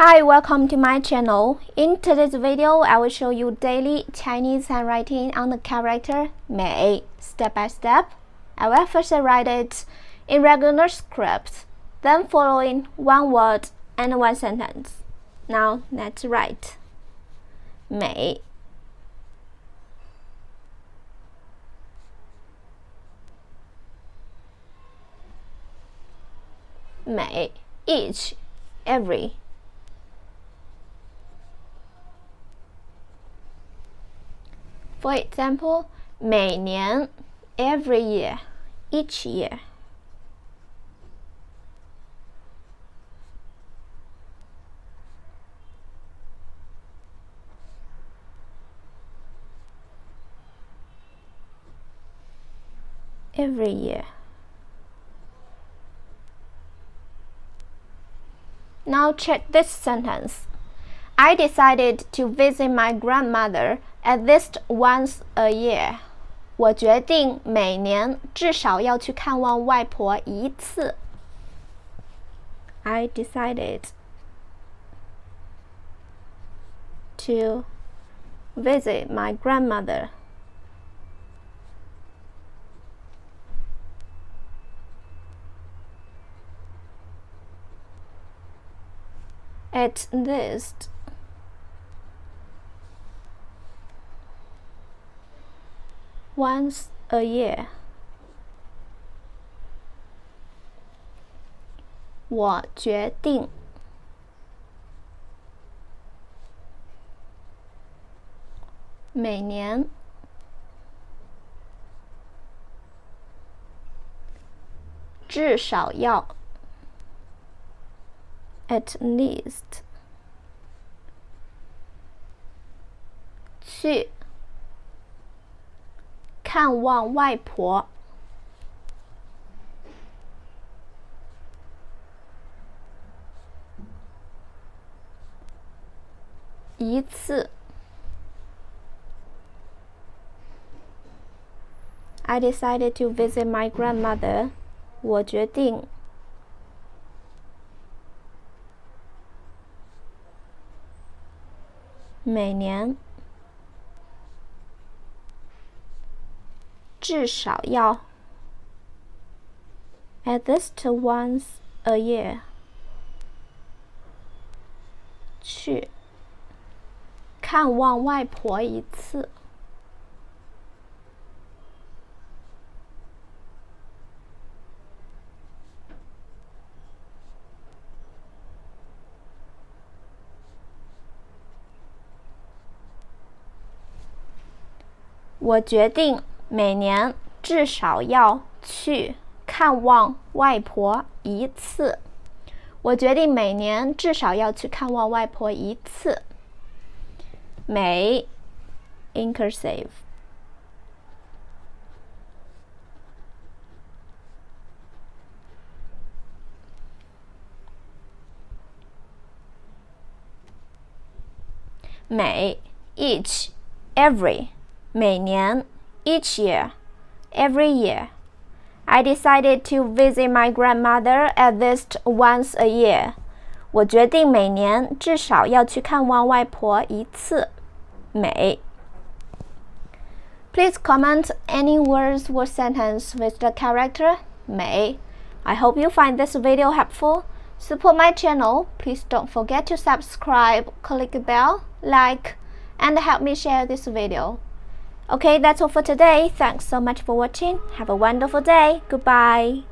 Hi, welcome to my channel. In today's video, I will show you daily Chinese handwriting on the character 美 step by step. I will first write it in regular script, then following one word and one sentence. Now let's write 美 美 each, every. For example, 每年 every year, each year. Every year. Now check this sentence. I decided to visit my grandmother at least once a year. 我决定每年至少要去看望外婆一次。I decided to visit my grandmother at least once a year. 我决定每年至少要 at least 去看望外婆一次。I decided to visit my grandmother. 我决定每年至少要 at least once a year 去看望外婆一次。我决定每年至少要去看望外婆一次。我决定每年至少要去看望外婆一次。每 in cursive. 每 each, every. 每年 each year, every year. I decided to visit my grandmother at least once a year. 我决定每年至少要去看望外婆一次。每 Please comment any words or sentence with the character 每 I hope you find this video helpful. Support my channel. Please don't forget to subscribe, click the bell, like, and help me share this video. Okay, that's all for today. Thanks so much for watching. Have a wonderful day. Goodbye.